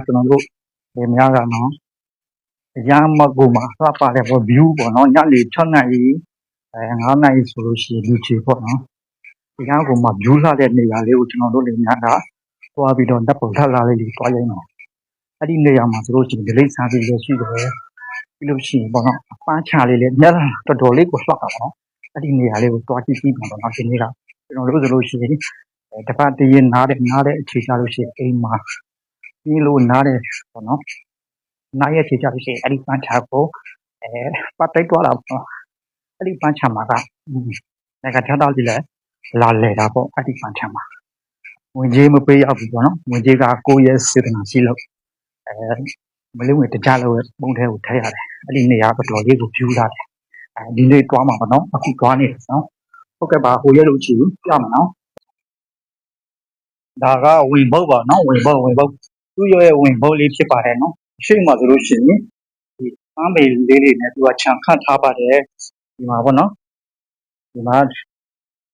ကျွန်တော်တို့ဒီများကနော်ရမ်းမကူမှာစပါတယ်ပေါ့ view ပေါ့နော်ညနေ6နာရီ9နာရီဆိုလို့ရှိရင်လူချီပေါ့နော်ဒီကကူမှာ view လာတဲ့နေရာလေးကိုကျွန်တော်တို့လည်းများတာသွားပြီးတော့ဓာတ်ပုံထပ်လာလေးတွေတွားရင်းတော့အဲ့ဒီနေရာမှာဆိုလို့ရှိရင်ဒီလိမ့်ဆန်းပြီးလည်းရှိတယ်ပြီးလို့ရှိရင်ပေါ့နော်အပန်းချလေးလည်းညတော်တော်လေးကိုလှောက်တာပေါ့နော်အဲ့ဒီနေရာလေးကိုတွားကြည့်ပြီးတော့နော်ဒီနေ့ကကျွန်တော်တို့ဆိုလို့ရှိရင်တပတ်တည်းရင်နားတဲ့အခြေချလို့ရှိရင်အိမ်မှာဒီလိုနားတဲ့ပေါ့နော်နားရဲ့အခြေချလို့ရှိရင်အဲ့ဒီပန်းချကိုပတ်တိုက်သွားတာပေါ့အဲ့ဒီပန်းချမှာကငါကထတာလေးလည်းလာလေတာပေါ့အဲ့ဒီပန်းချမှာဝင်ကြီးမပေးရဘူးပေါ့နော်ဝင်ကြီးကကိုယ့်ရဲ့စေတနာရှိလို့မလေးဝင်တကြလို့ပုံထဲကိုထည့်ရတယ်အဲ့ဒီနေရာတော်တော်လေးကိုဖြူလာတယ်ဒီနေ့တွားမှာပေါ့နော်အခုတွားနေတယ်နော်ဟုတ်ကဲ့ပါဟိုရဲလို့ချီပြမှာနော်ဒါကဝင်ဘုတ်ပါနော်ဝင်ဘုတ်သူ့ရဲ့ဝင်ဘုတ်လေးဖြစ်ပါတယ်နော်ရှိမှဆိုလို့ရှိရင်ဒီပန်းပေလေးတွေနဲ့သူကခြံခတ်ထားပါတယ်ဒီမှာပေါ့နော်ဒီမှာ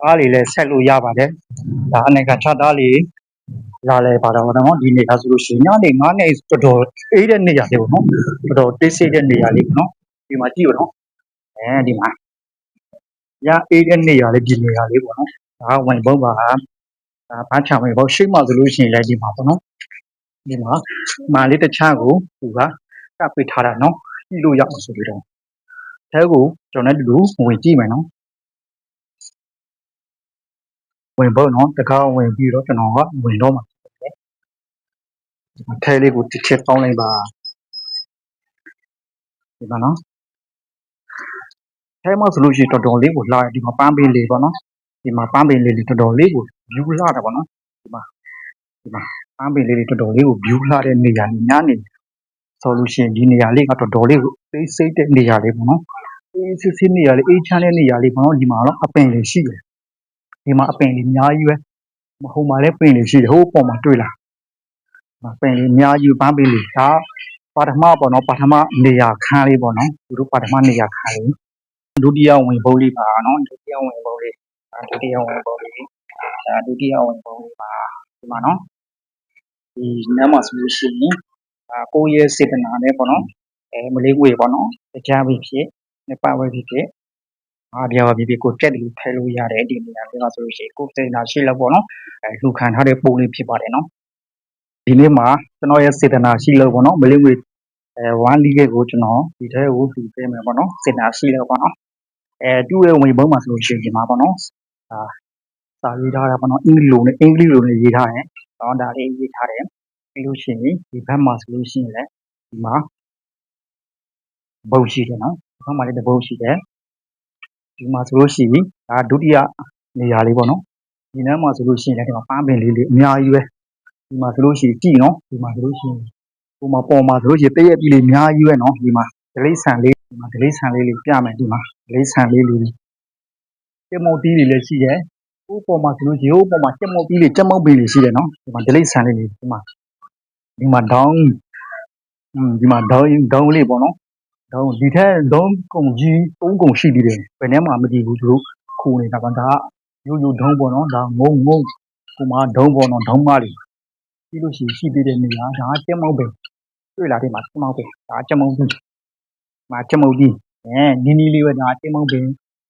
အားလေးလည်းဆက်လို့ရပါတယ်ဒါအနေက6သားလေးလာလဲပါတော့နော်ဒီနေ့ကဆိုလို့ရှိရင်ညနေ9နာရီတော်တော်အေးတဲ့နေရာလေးပေါ့နော်တော်တော်တိတ်ဆိတ်တဲ့နေရာလေးပေါ့နော်ဒီမှာကြည့်ရနော်ဒီမှာရအေးတဲ့နေရာလေးဒီနေရာလေးပေါ့နော်ဒါကဝင်ဘုတ်ပါဘာချဝင်ဘုတ်ရှိမှဆိုလို့ရှိရင်လည်းဒီမှာပေါ့နော်ဒီမှာမာလေးတစ်ချကိုသူကကပ်ပေးထားတာနော်ကြည့်လို့ရအောင်ဆိုပြီးတော့အဲကိုကျွန်တော်တို့ဝင်ကြည့်မယ်နော်ဝင်ဘုတ်နော်တကားဝင်ပြီးတော့ကျွန်တော်ကဝင်တော့မှာထဲလေးကိုတစ်ချက်ပေါင်းလိုက်ပါဒီမှာနော်ထဲမှာဆိုလို့ရှိရင်တော်တော်လေးကိုလာဒီမှာပန်းပင်လေးပေါ့နော်ဒီမှာပန်းပင်လေးတော်တော်လေးကို view လာတာပေါ့နော်ဒီမှာပန်းပင်လေးတော်တော်လေးကို view လာတဲ့နေရာညနေဆိုလို့ရှိရင်ဒီနေရာလေးကတော်တော်လေးကိုသိစိတ်တဲ့နေရာလေးပေါ့နော်အေးစစ်စစ်နေရာလေးအေးချမ်းတဲ့နေရာလေးပေါ့နော်ဒီမှာတော့အပင်လေးရှိတယ်ဒီမှာအပင်လေးအများကြီးပဲဟိုမှာလည်းပင်လေးရှိတယ်ဟိုပေါ်မှာတွေ့လားပင်လေးအများကြီးပန်းပင်လေးဒါပါထမပေါ့နော်ပါထမနေရာခန်းလေးပေါ့နော်သူတို့ပါထမနေရာခန်းလေးဒုတိယဝင်ဘုတ်လေးပါနော်ဒုတိယဝင်ဘုတ်လေးပါဒီမှာနော်ဒီနမ်းမှာဆိုလို့ရှိရင်ကိုယ့်ရဲ့စေတနာနဲ့ပေါ့နော်မလေးကိုရပေါ့နော်တရားပြီးဖြစ်နှစ်ပတ်ဝဲဖြစ်အားပြောပြီးကိုကြက်တယ်ထိုင်လို့ရတယ်ဒီနေရာလေးမှာဆိုလို့ရှိရင်ကိုယ်စေတနာရှိလို့ပေါ့နော်လူခံထားတဲ့ပုံလေးဖြစ်ပါတယ်နော်ဒီနေ့မှာကျွန်တော်ရဲ့စေတနာရှိလို့ပေါ့နော်မလေးကို1 league ကိုကျွန်တော်ဒီထဲကိုသူပေးမယ်ပေါ့နော်စေတနာရှိလို့ပေါ့နော်သူ့ရဲ့ဝင်ဘုံမှာဆိုလို့ရှိရင်ဒီမှာပေါ့နော်စာရေးထားတာပေါ့နော်အင်္ဂလိပ်လိုနဲ့ရေးထားတယ်။ဒါလေးရေးထားတယ်။ပြီးလို့ရှိရင်ဒီဘက်မှာဆိုလို့ရှိရင်လည်းဒီမှာဘုတ်ရှိတယ်နော်။ဒီဘက်မှာလည်းတစ်ဘုတ်ရှိတယ်။ဒီမှာဆိုလို့ရှိရင်ဒါဒုတိယနေရာလေးပေါ့နော်။ဒီနားမှာဆိုလို့ရှိရင်လည်းဒီမှာပန်းပင်လေးအများကြီးပဲ။ဒီမှာဆိုလို့ရှိရင်ကြည့်နော်။ဒီမှာဆိုလို့ရှိရင်ဟိုမှာပေါ်မှာဆိုလို့ရှိရင်တရက်ပြီးလေးအများကြီးပဲနော်။ဒီမှာဒလိဆန်လေးပြမယ်ဒီမှာဒလိဆန်လေးကျမုတ်တီးတွေလည်းရှိတယ်။ဟိုပေါ်မှာဆိုလို့ရှိရင်ဟိုပေါ်မှာကျမုတ်ပီးလေးရှိတယ်နော်ဒီမှာဒလိဆန်လေးဒီမှာဒေါင်းဒီမှာဒေါင်းလေးပေါ့နော်ဒေါင်းဒီထက်ဒေါင်းကုံကြီး3ကုံရှိသေးတယ်ဘယ်နဲ့မှမကြည့်ဘူးသူတို့ခိုးနေတာပါဒါရိုးဒေါင်းပေါ့နော်ဒါငုံဒီမှာဒေါင်းပေါ့နော်ဒေါင်းမလေးပြီးလို့ရှိသေးတဲ့နေရာဒါကျမုတ်ပဲတွေ့လားဒီမှာကျမုတ်ပဲဒါကျမုတ်ကြီးနီးလေးပဲဒါကျမုတ်ပဲ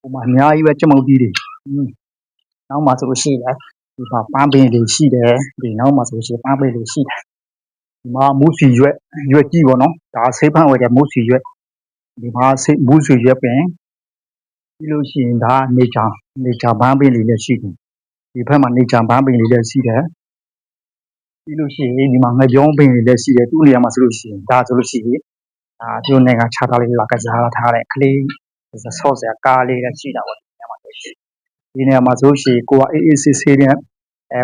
ဟိုမှာအများကြီးပဲကျမုတ်ကြီးတွေနောက်မှဆိုလို့ရှိရင်ဒီမှာပန်းပင်လေးရှိတယ်ဒီနောက်မှဆိုလို့ရှိရင်ပန်းပင်လေးရှိတယ်ဒီမှာမူးစီရွက်ကြီးပေါ့နော်ဒါဆေးဖန်းဝယ်တဲ့မူးစီရွက်ဒီမှာမူးစီရွက်ပင်ပြီးလို့ရှိရင်ဒါနေချာပန်းပင်လေးလည်းရှိတယ်ဒီဘက်မှာနေချာပန်းပင်လေးလည်းရှိတယ်ပြီးလို့ရှိရင်ဒီမှာငပြောင်းပင်လေးလည်းရှိတယ်သူ့နေရာမှာဆိုလို့ရှိရင်ဒါဆိုလို့ရှိရင်သူ့နေကခြားထားလေးလာကစားထားတဲ့ကလေးဆော့စရာကားလေးလည်းရှိတာပေါ့ဒီနေရာမှာဆိုရှင်ဒီနေရာမှာဆိုရှင်ကိုကအေးဆေးနဲ့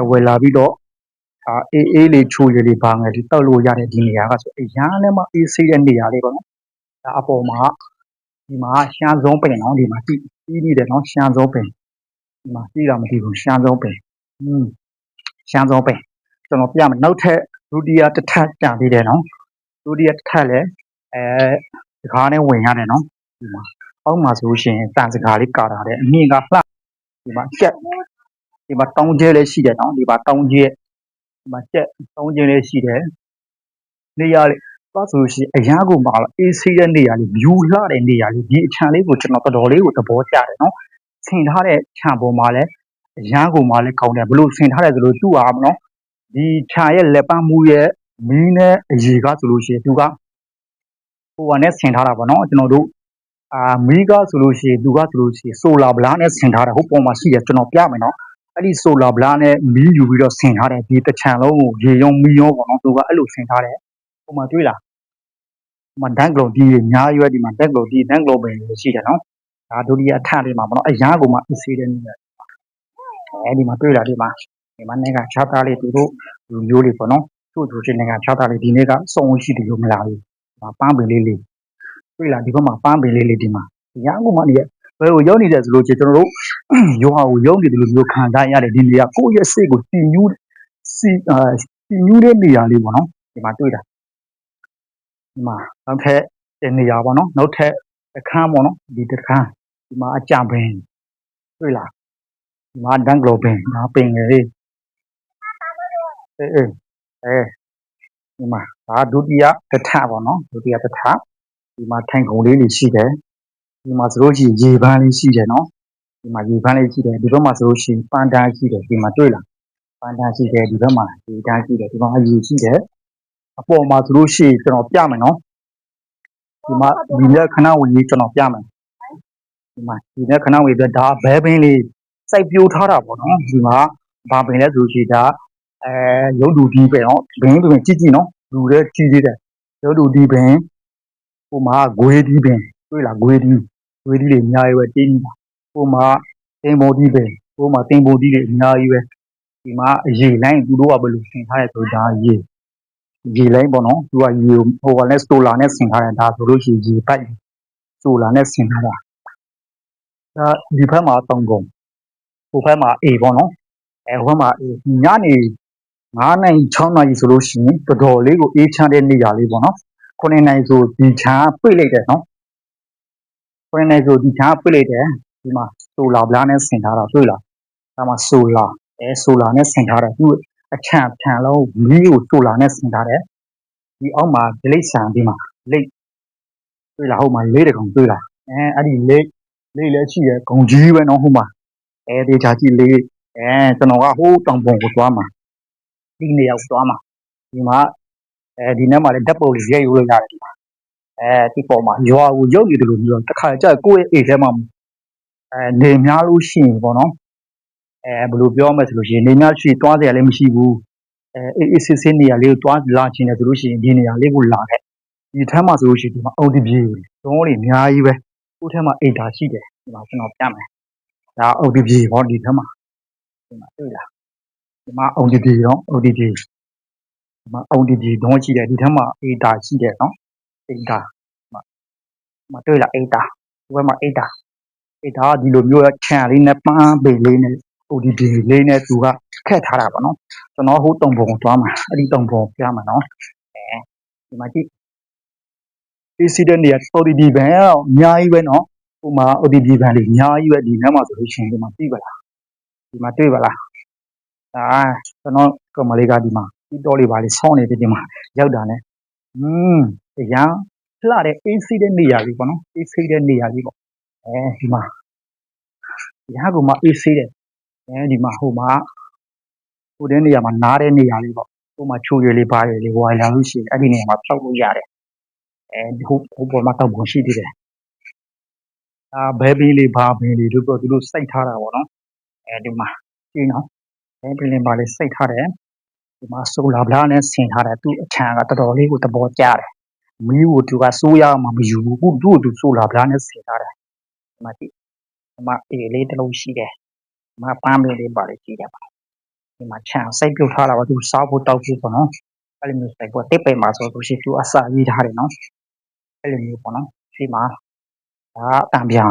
ဝယ်လာပြီးတော့အေးလေးချိုးလေးပါငယ်ဒီတောက်လို့ရတဲ့ဒီနေရာကဆိုအရန်လည်းမအေးဆေးတဲ့နေရာလေးပေါ့နော်ဒါအပေါ်မှာဒီမှာရှမ်းစုံပင်နော်ဒီမှာပြီးနေတယ်နော်ရှမ်းစုံပင်ဒီမှာကြည့်တာမသိဘူးရှမ်းစုံပင်ရှမ်းစုံပင်ကျွန်တော်ပြမယ်နောက်ထပ်ဒုတိယတစ်ထပ်ကြံသေးတယ်နော်ဒုတိယတစ်ထပ်လည်းဒီကားနဲ့ဝင်ရတယ်နော်ဒီမှာအောက်မှာဆိုရှင်တန်စကားလေးကာတာတဲ့အမြင့်ကလှဒီမှာကျက်ဒီမှာတောင်းကျဲလည်းရှိတယ်နော်ဒီမှာတောင်းကျဲဒီမှာကျက်တောင်းကျဲလည်းရှိတယ် နေရာလေသွားဆိုလို့ရှိရင်အရန်ကိုပါအေးဆေးတဲ့နေရာလေး view လှတဲ့နေရာလေးဒီအချမ်းလေးကိုကျွန်တော်တော်တော်လေးကိုသဘောကျတယ်နော်ဆင်ထားတဲ့ခြံပေါ်မှာလည်းအရန်ကိုမှလည်းကောင်းတယ်ဘလို့ဆင်ထားတယ်ဆိုလို့သူ့အားမနော်ဒီခြံရဲ့လက်ပန်းမူရဲ့မီးနဲ့အရေကဆိုလို့ရှိရင်သူကဟိုဟာနဲ့ဆင်ထားတာပေါ့နော်ကျွန်တော်တို့မီးကဆိုလို့ရှိရင်သူကဆိုလို့ရှိရင်ဆိုလာဗလားနဲ့ဆင်ထားတယ်ဟိုပေါ်မှာရှိတယ်ကျွန်တော်ပြမယ်နော်အဲ့ဒီဆိုလာဗလားနဲ့မီးယူပြီးတော့ဆင်ထားတယ်ဒီတစ်ချံလုံးကိုရေရုံမီးရောပေါ့နော်သူကအဲ့လိုဆင်ထားတယ်ဟိုမှာတွေ့လားဟိုမှာဒန်ကလုံဒီအများကြီးပဲဒီမှာဒန်ကလုံဒီဒန်ကလုံပဲရှိတယ်နော်ဒါဒုတိယအထလေးမှာပေါ့နော်အရာကိုမှအစီတဲ့နေရာအဲဒီမှာတွေ့လားဒီမှာနေကခြားသားလေးသူတို့လူမျိုးလေးပေါ့နော်သူ့သူချင်းနေကခြားသားလေးဒီနေ့ကစုံရှိတယ်လို့မလာဘူးပန်းပင်လေးတွေ့လားဒီဘက်မှာပန်းပင်လေးဒီမှာအရာကိုမှနေရဘယ်ကိုရောက်နေတယ်ဆိုလို့ချင်းကျွန်တော်တို့ရွာကိုရောက်နေတယ်လို့မျိုးခံစားရတယ်ဒီနေရာကိုယ့်ရဲ့စိတ်ကိုတည်ညူးတည်ညူးတဲ့နေရာလေးပေါ့နော်ဒီမှာတွေ့တာဒီမှာနောက်ထပ်တဲ့နေရာပေါ့နော်နောက်ထပ်အခန်းပေါ့နော်ဒီတစ်ခန်းဒီမှာအကြံပင်တွေ့လားဒီမှာဒန်ကလိုပင်ဒါပင်လေဒီမှာဒါဒုတိယတစ်ထပ်ပေါ့နော်ဒုတိယတစ်ထပ်ဒီမှာထိုင်ခုံလေးတွေရှိတယ်ဒီမှာဆိုလို့ရှိရင်ရေပန်းလေးရှိတယ်နော်ဒီမှာရေပန်းလေးရှိတယ်ဒီဘက်မှာဆိုလို့ရှိရင်ပန်းတန်းရှိတယ်ဒီမှာတွေ့လားပန်းတန်းရှိတယ်ဒီဘက်မှာရေတန်းရှိတယ်ဒီမှာရေရှိတယ်အပေါ်မှာဆိုလို့ရှိရင်ကျွန်တော်ပြမယ်နော်ဒီမှာဒီလက်ခဏဝင်ကြီးကျွန်တော်ပြမယ်ဒီမှာဒီလက်ခဏဝင်ပြဒါဘဲပင်းလေးစိုက်ပြိုးထားတာပေါ့နော်ဒီမှာဘာပင်လဲဆိုရှိတာရုပ်တူဒီပင်နော်ဘင်းပင်ကြည့်နော်လူတဲ့ကြီးသေးတယ်ရုပ်တူဒီပင်ဟိုမှာဂွေးဒီပင်တွေ့လားဂွေးဒီတွေအများကြီးပဲတင်းနေတာဟိုမှာတင်ပေါ်ဒီပင်ဟိုမှာတင်ပေါ်ဒီတွေအများကြီးပဲဒီမှာအရေလိုင်းသူတို့ကဘယ်လိုဆင်ထားရဲဆိုဒါရေလိုင်းပေါ့နော်သူကရေဟိုကလည်းဆိုလာနဲ့ဆင်ထားတယ်ဒါဆိုလို့ရှိရင်ရေပိုက်ဆိုလာနဲ့ဆင်ထားတာဒါဒီဘက်မှာတုံကုန်ဟိုဘက်မှာအေပေါ့နော်ဟိုဘက်မှာညနေ9နိုင်6နိုင်ဆိုလို့ရှိရင်တော်တော်လေးကိုအေးချမ်းတဲ့နေရာလေးပေါ့နော်9နိုင်ဆိုဒီချမ်းပြိတ်လိုက်တယ်နော်9နိုင်ဆိုဒီချမ်းပြိတ်လိုက်တယ်ဒီမှာဆိုလာဗလားနဲ့ဆင်ထားတာတွေ့လားဒါမှဆိုလာနဲ့ဆင်ထားတယ်သူအချမ်းထန်လုံးမီးကိုဆိုလာနဲ့ဆင်ထားတယ်ဒီအောက်မှာဒလိတ်ဆန်ဒီမှာလိတ်တွေ့လားဟိုမှာလေးတကောင်တွေ့လားအဲ့ဒီလေးလည်းရှိရဂုံကြီးပဲနော်ဟိုမှာဒီချာကြည့်လေးကျွန်တော်ကဟိုးတောင်ပုံကိုသွားမှာဒီနေရာကိုသွားမှာဒီမှာဒီနေ့မှလည်းဓာတ်ပုံလေးရိုက်လို့ရတယ်ဒီမှာဒီပေါ်မှာရွာကိုရုပ်ရည်တယ်လို့ပြောတခါကျကိုယ့်ရဲ့အိမ်ထဲမှာနေများလို့ရှိရင်ပေါ့နော်ဘယ်လိုပြောမလဲဆိုလို့ရှိရင်နေများရှိသွားစရာလည်းမရှိဘူးအေးစစ်စစ်နေရာလေးကိုသွားလာချင်တယ်ဆိုလို့ရှိရင်ဒီနေရာလေးကိုလာခဲ့ဒီထမ်းမှာဆိုလို့ရှိရင်ဒီမှာအော်ဒီပြေတုံးတွေအများကြီးပဲကိုယ့်ထဲမှာအိမ်သာရှိတယ်ဒီမှာကျွန်တော်ပြမယ်ဒါအော်ဒီပြေဟောဒီထမ်းမှာဒီမှာတွေ့လားဒီမှာအော်ဒီပြေတော့အော်ဒီပြေဒီမှာအော်ဒီပြေတုံးရှိတယ်ဒီထမ်းမှာအိမ်သာရှိတယ်နော်အိမ်သာဒီမှာတွေ့လားအိမ်သာဒီဘက်မှာအိမ်သာဒီလိုမျိုးခြံလေးနဲ့ပန်းပင်လေးနဲ့အော်ဒီပြေလေးနဲ့သူကခက်ထားတာပေါ့နော်ကျွန်တော်ဟိုတုံပုံသွားမှာအဲ့ဒီတုံပုံပြမှာနော်ဒီမှာကြည့်ဒီစီတဲ့နေရာအော်ဒီပြေဘန်အများကြီးပဲနော်ဟိုမှာအော်ဒီပြေဘန်လေးအများကြီးပဲဒီနားမှာဆိုလို့ရှိရင်ဒီမှာသိပါလားဒီမှာတွေ့ပါလားဒါကျွန်တော်ကမလေးကဒီမှာဒီတော်လေးပါလေးဆောင်းနေပြီဒီမှာရောက်တာ ਨੇ အရန်လှတဲ့အေးစီတဲ့နေရာလေးပေါ့နော်အေးစီတဲ့နေရာလေးပေါ့ဒီမှာရဟကမှအေးစီတဲ့ဒီမှာဟိုမှာဟိုတဲ့နေရာမှာနားတဲ့နေရာလေးပေါ့ဟိုမှာချိုရွယ်လေးပါတယ်လေဝိုင်လာလို့ရှိရင်အဲ့ဒီနေရာမှာဖြောက်လို့ရတယ်ဟိုပေါ်မှာတော့ဘုံရှိသေးတယ်ဘဲပင်းလေးဘာပင်းလေးတို့တော့သူတို့စိုက်ထားတာပေါ့နော်ဒီမှာကြည့်နော်ဘဲပင်းလေးပါလေးစိုက်ထားတယ်ဒီမှာဆိုလာဗလားနဲ့ဆင်ထားတယ်သူ့အချံကတော်တော်လေးကိုသဘောကျတယ်မီးကိုသူကစိုးရမှမယူဘူးသူ့သူဆိုလာဗလားနဲ့ဆင်ထားတယ်ဒီမှာကြည့်ဒီမှာအေးလေးတစ်လုံးရှိတယ်ဒီမှာပန်းပင်လေးပါလေးရှိတယ်ဒီမှာခြံစိုက်ပြုတ်ထားတာပါသူစားဖို့တောက်ဖို့ပေါ့နော်အဲ့လိုမျိုးစိုက်ဖို့တစ်ပင်မှာဆိုလို့ရှိရင်သူအစာရေးထားတယ်နော်အဲ့လိုမျိုးပေါ့နော်ဒီမှာဒါတံပြန်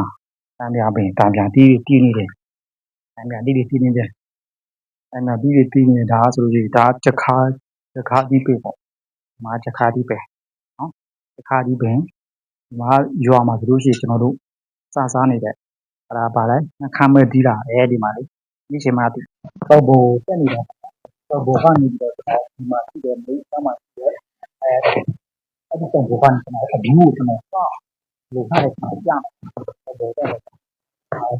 ပင်တံပြန်တီးနေတယ်တံပြန်တီးနေတယ်အဲ့မှာတီးနေတာဆိုလို့ရှိရင်ဒါချက်ခါတီးပင်ပေါ့ဒီမှာချက်ခါတီးပင်နော်ချက်ခါတီးပင်ဒီမှာရွာမှာဆိုလို့ရှိရင်ကျွန်တော်တို့စားနေတဲ့အဲ့ဒါပါလဲခမ်းမဲ့တီးတာဒီမှာလေဒီချိန်မှာတော့ဘိုတက်နေတာတော့ဘောကနေပြီးတော့ဒီမှာရှိတယ်မိသားမှာရှိတယ် အဲ့ဒီတော့ဘာမှမဟုတ်ဘူးကျွန်တော်ကလူထားတဲ့ကြောင်တယ်တဲ့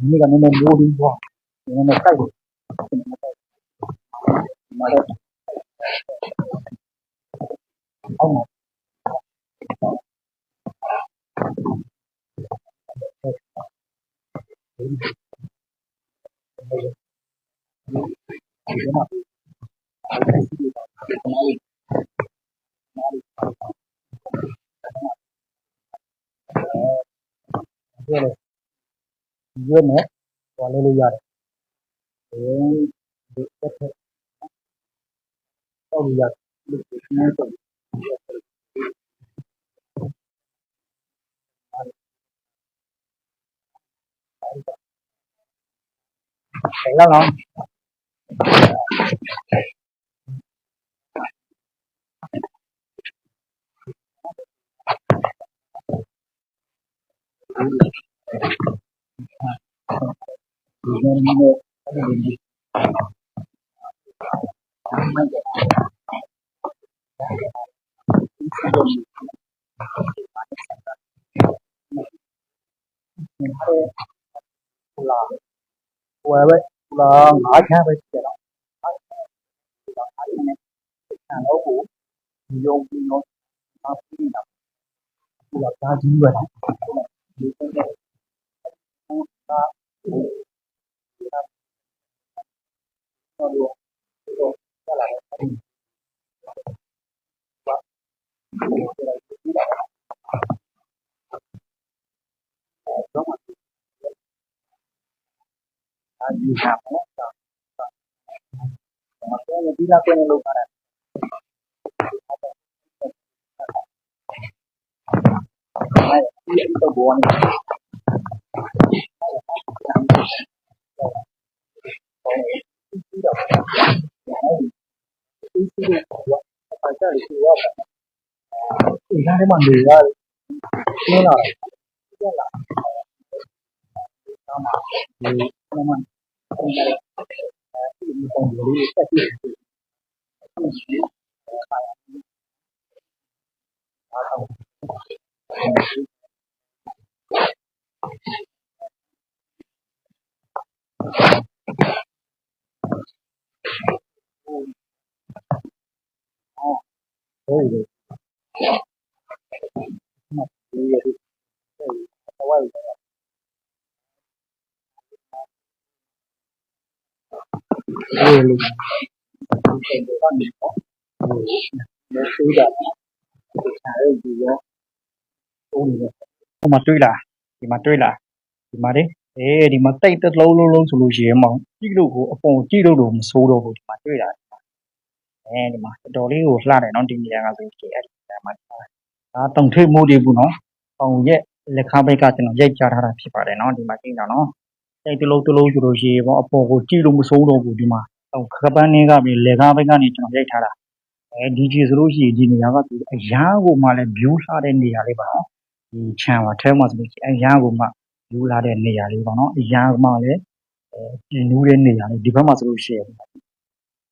ဒီကနေ့မိုးလေးပေါ့ဒီနေ့စိုက်မှာတော့အောင်းဒီမှာရွေးမယ်ဟောလို့ရတယ်ဒီတက်တော့ရတယ်ဒီနေ့တော့အဲ့လောက်ဒီနေ့မျိုးအဲ့ဒီလာဝယ်ပဲလာငါးချမ်းပဲကျတော့အဲ့ဒီနဲ့ဆန်တော့ကိုယုံပြီးတော့အပြီးတာဒီတော့ဒါကြီးပဲဒီတော့ဒါတော့ရလာတယ်တော့ဒါကြီးဟာပေါ့တော့ဒီလာပြန်လို့ပါတယ်အဲ့ဒီတော့ဘောနေဒီတော့ဒီတော့ဘာကြလဲဆိုတော့ဒီနားထဲမှာနေရတယ်ကျင်းလာတယ်ကျင်းလာတော့မှဒီကမှဒီပုံစံလေးတက်ပြီးဟုတ်တယ်ဒီရည်တော့ဝိုင်းတယ်ဒီလိုဒီတော့နေပေါ့ဒီဆိုးတာအဲဒီရောပုံနေတယ်ဒီမှာတွေ့လားဒီမှာတွေ့လားဒီမှာလေဒီမှာတိတ်တလုံးလုံးဆိုလို့ရှိရင်မောင်ကြည့်လို့ကိုအပေါ်ကြည့်လို့မစိုးတော့ဘူးဒီမှာတွေ့လားဒီမှာတော်တော်လေးကိုလှတယ်နော်ဒီနေရာကဆိုကြည့်အဲ့ဒီမှာဒါတုံထိတ်မိုးတွေဘူးနော်ပေါင်ရက်လက်ခါဘက်ကကျွန်တော်ရိုက်ကြထားတာဖြစ်ပါတယ်နော်ဒီမှာကြည့်တော့နော်တိတ်တလုံးဆိုလို့ရှိရင်ပေါ့အပေါ်ကိုကြည့်လို့မစိုးတော့ဘူးဒီမှာခပန်းလေးကပြီးလက်ခါဘက်ကနေကျွန်တော်ရိုက်ထားတာဒီကြည့်ဆိုလို့ရှိရင်ဒီနေရာကဒီအရာကိုမှလည်း view လှတဲ့နေရာလေးပါနော်ဒီခြံပါထဲမှာဆိုလို့ရှိရင်အရာကိုမှ view လှတဲ့နေရာလေးပေါ့နော်အရာမှလည်းကျင်းနူးတဲ့နေရာလေးဒီဘက်မှာဆိုလို့ရှိရင်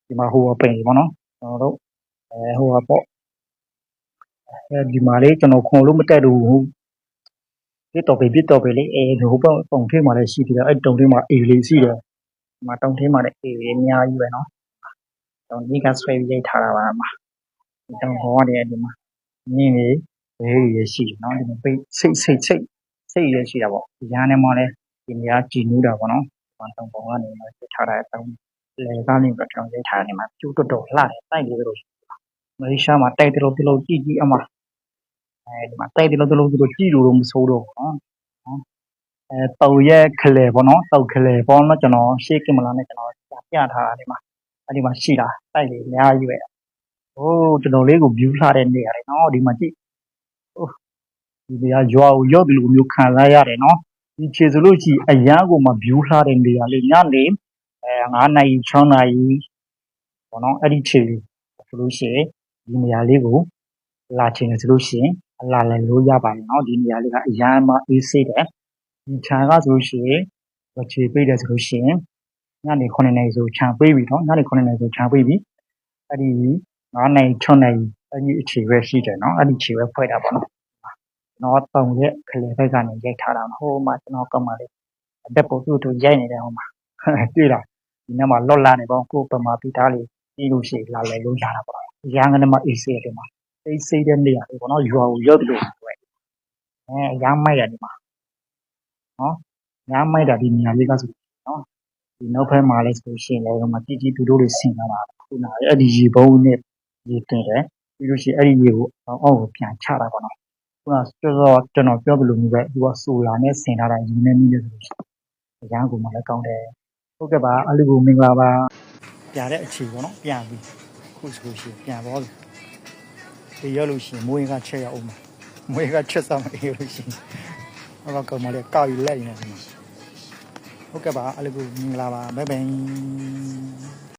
ဒီမှာဟိုအပင်ပေါ့နော်ကျွန်တော်တို့ဟိုပေါ့ဒီမှာလေးကျွန်တော်ခွန်လို့မတက်တော့ဘူးပြစ်တော့ပဲလေဒီဟိုပေါ့တုံထဲမှာလည်းရှိသေးတယ်အဲ့တုံထဲမှာအေးလေးရှိတယ်ဒီမှာတုံထဲမှာလည်းအေးလေးအများကြီးပဲနော်တုံကြီးကဆွဲပြီးရိုက်ထားတာပါမှာဒီတုံဟောတယ်ဒီမှာနင်းလေးဘဲရရှိတယ်နော်ဒီမှာပိတ်စိတ်ရရှိတာပေါ့ဒီရန်ထဲမှာလည်းဒီနေရာကြည်နူးတာပေါ့နော်တုံပုံကနေပြထားတာတုံလေကနေပြီးတော့ရိုက်ထားနေမှာကျူးတော်လှတယ်တိုက်လေးတို့မလေးရှားမှာတိုက်တယ်လို့ကြည့်အမဒီမှာတိုက်တယ်လို့ကြည့်လို့မစိုးတော့ဘူးနော်တုံရဲ့ခလေပေါ့နော်တုံခလေပေါ့နော်ကျွန်တော်ရှေ့ကင်မလာနဲ့ကျွန်တော်ပြထားတာဒီမှာအဲ့ဒီမှာရှိတာတိုက်လေးအများကြီးပဲဟိုးကျွန်တော်လေးကို view လှတဲ့နေရာတွေနော်ဒီမှာကြည့်ဒီနေရာရွာကိုရောက်တယ်လို့မျိုးခံစားရတယ်နော်ဒီခြေစလို့ရှိအရန်ကိုမှ view လှတဲ့နေရာလေးညနေ9နာရီ6နာရီပေါ့နော်အဲ့ဒီခြေဆိုလို့ရှိရင်ဒီနေရာလေးကိုလာချင်တယ်ဆိုလို့ရှိရင်လာလည်းလို့ရပါတယ်နော်ဒီနေရာလေးကအရန်မှအေးဆေးတယ်ဒီခြံကဆိုလို့ရှိရင်ခြေပိတ်တယ်ဆိုလို့ရှိရင်ညနေ9နာရီဆိုခြံပိတ်ပြီနော်ညနေ9နာရီဆိုခြံပိတ်ပြီအဲ့ဒီ9နာရီ6နာရီ အဲ့ဒီအခြေပဲရှိတယ်နော်အဲ့ဒီအခြေပဲဖွဲ့တာပေါ့နော်ကျွန်တော်တုံရဲ့ခလေဘက်ကနေရိုက်ထားတာဟိုမှာကျွန်တော်ကောက်မှလေးအတက်ပေါ်သူ့တို့ရိုက်နေတယ်ဟိုမှာတွေ့လားဒီနေ့မှာလော့လာနေပေါ့ကိုပမာပီတာလေးပြီးလို့ရှိလာလဲလို့ရတာပေါ့ရန်ကနေမှအေးစေးတယ်မှာအေးစေးတဲ့နေရာလေးပေါ့နော်ရွာကိုရောက်တယ်လို့တွေ့ရမ်းမိုက်ရတယ်မှာနော်ရမ်းမိုက်တာဒီနေရာလေးကဆိုနော်ဒီနောက်ဖက်မှာလဲဆိုရှင်လဲဟိုမှာတီတီတူတို့တွေဆင်လာတာခုနအဲ့ဒီရေဘုံနဲ့ရေတင်တယ်ပြီးလို့ရှိရင်အဲ့ဒီရေကိုအောက်ကိုပြန်ချတာပေါ့နော်ခုနကျွန်တော်ပြောသလိုမျိုးပဲသူကဆိုလာနဲ့ဆင်ထားတာရင်းနေမိတယ်ဆိုလို့ရှိရင်ရမ်းကိုမှလည်းကောင်းတယ်ဟုတ်ကဲ့ပါအဲ့လိုကိုမင်္ဂလာပါပြတဲ့အခြေပေါ့နော်ပြန်ပြီးခုဆိုရှင်ပြန်တော့ဒီရောက်လို့ရှိရင်မွေးကချက်ရအောင်မှာမွေးကချက်စားမအေးလို့ရှိရင်ဟောကောင်မလေးကောက်ယူလက်နေတယ်ဟုတ်ကဲ့ပါအဲ့လိုကိုမင်္ဂလာပါဘိုင်ဘိုင်